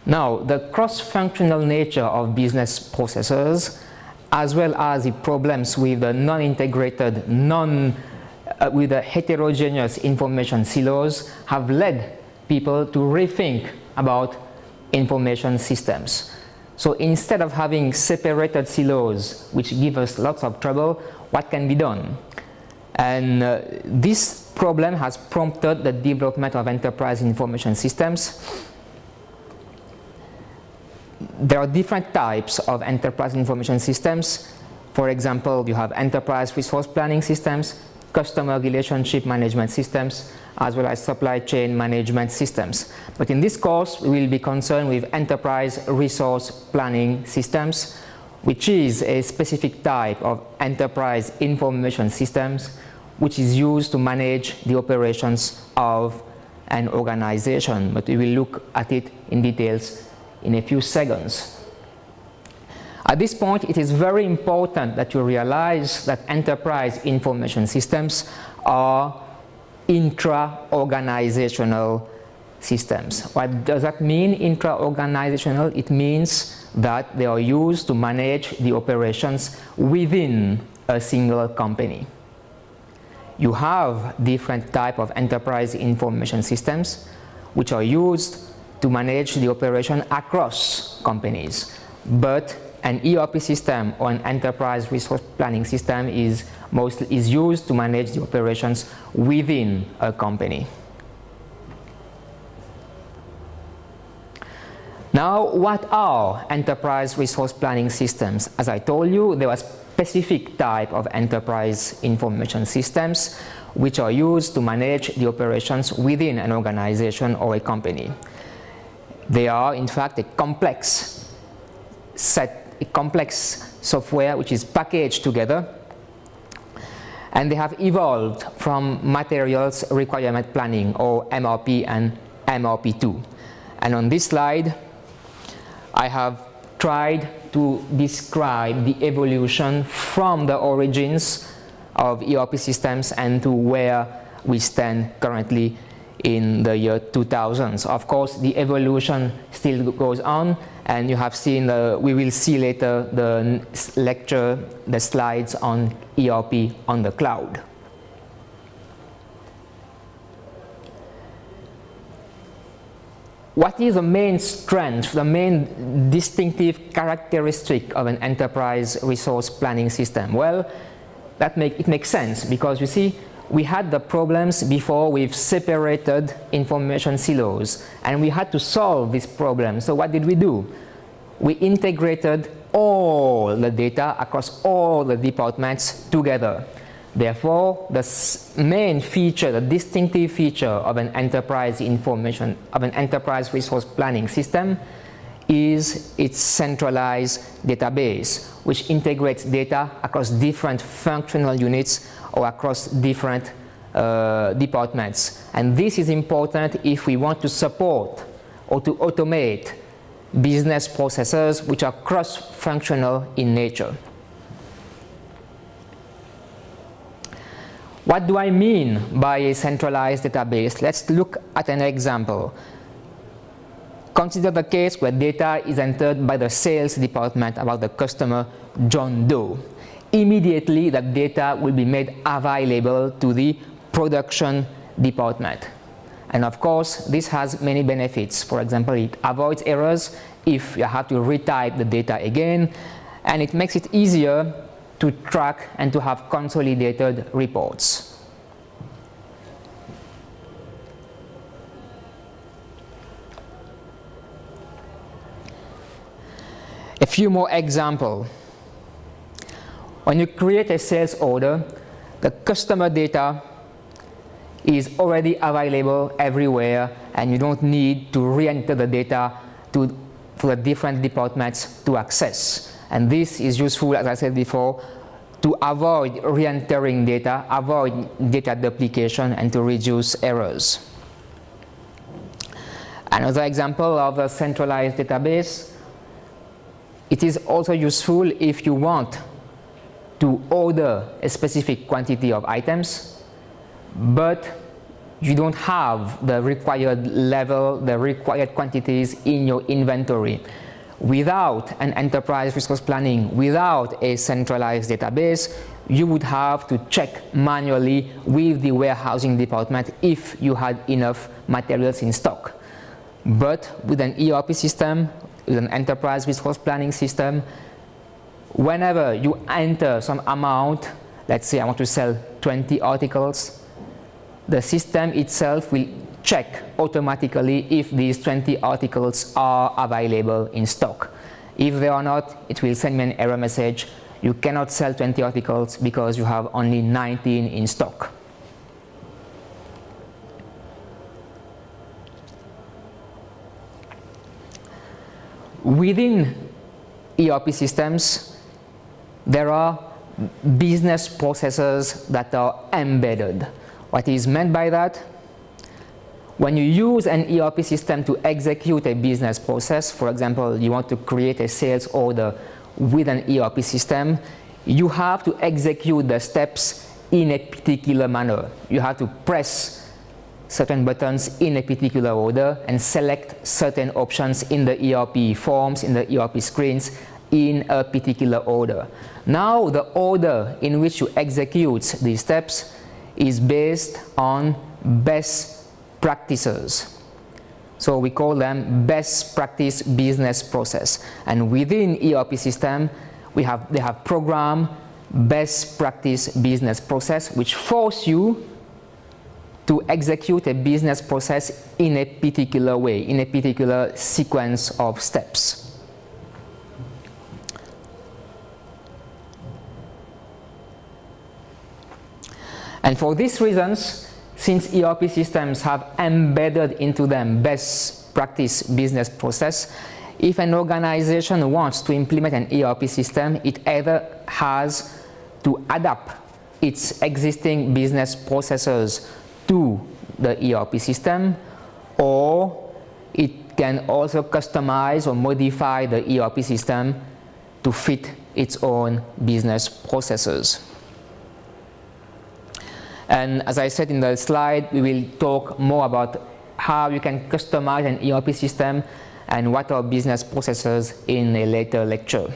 Now, the cross-functional nature of business processes, as well as the problems with the non-integrated, with the heterogeneous information silos, have led people to rethink about information systems. So instead of having separated silos, which give us lots of trouble, what can be done? And this problem has prompted the development of enterprise information systems. There are different types of enterprise information systems. For example, you have enterprise resource planning systems, customer relationship management systems, as well as supply chain management systems. But in this course, we will be concerned with enterprise resource planning systems, which is a specific type of enterprise information systems which is used to manage the operations of an organization. But we will look at it in details in a few seconds. At this point, it is very important that you realize that enterprise information systems are intra-organizational systems. What does that mean, intra-organizational? It means that they are used to manage the operations within a single company. You have different types of enterprise information systems which are used to manage the operation across companies. But an ERP system or an enterprise resource planning system is used to manage the operations within a company. Now, what are enterprise resource planning systems? As I told you, there are specific type of enterprise information systems which are used to manage the operations within an organization or a company. They are, in fact, a complex software which is packaged together, and they have evolved from materials requirement planning, or MRP and MRP2. And on this slide, I have tried to describe the evolution from the origins of ERP systems and to where we stand currently in the year 2000s. Of course, the evolution still goes on, and you have seen, we will see later the slides on ERP on the cloud. What is the main strength, the main distinctive characteristic of an enterprise resource planning system? Well, it makes sense, because you see, we had the problems before with separated information silos, and we had to solve this problem. So what did we do? We integrated all the data across all the departments together. Therefore, the main feature, the distinctive feature of an enterprise resource planning system is its centralized database, which integrates data across different functional units or across different departments. And this is important if we want to support or to automate business processes which are cross-functional in nature. What do I mean by a centralized database? Let's look at an example. Consider the case where data is entered by the sales department about the customer John Doe. Immediately, that data will be made available to the production department. And of course, this has many benefits. For example, it avoids errors if you have to retype the data again, and it makes it easier to track and to have consolidated reports. A few more examples. When you create a sales order, the customer data is already available everywhere, and you don't need to re-enter the data to the different departments to access. And this is useful, as I said before, to avoid re-entering data, avoid data duplication, and to reduce errors. Another example of a centralized database, it is also useful if you want to order a specific quantity of items, but you don't have the required level, the required quantities in your inventory. Without an enterprise resource planning, without a centralized database, you would have to check manually with the warehousing department if you had enough materials in stock. But with an ERP system, with an enterprise resource planning system, whenever you enter some amount, let's say I want to sell 20 articles, the system itself will check automatically if these 20 articles are available in stock. If they are not, it will send me an error message. You cannot sell 20 articles because you have only 19 in stock. Within ERP systems, there are business processes that are embedded. What is meant by that? When you use an ERP system to execute a business process, for example, you want to create a sales order with an ERP system, you have to execute the steps in a particular manner. You have to press certain buttons in a particular order and select certain options in the ERP forms, in the ERP screens, in a particular order. Now the order in which you execute these steps is based on best practices. So we call them best practice business process. And within ERP system, they have program best practice business process, which force you to execute a business process in a particular way, in a particular sequence of steps. And for these reasons, since ERP systems have embedded into them best practice business process, if an organization wants to implement an ERP system, it either has to adapt its existing business processes to the ERP system, or it can also customize or modify the ERP system to fit its own business processes. And as I said in the slide, we will talk more about how you can customize an ERP system and what are business processes in a later lecture.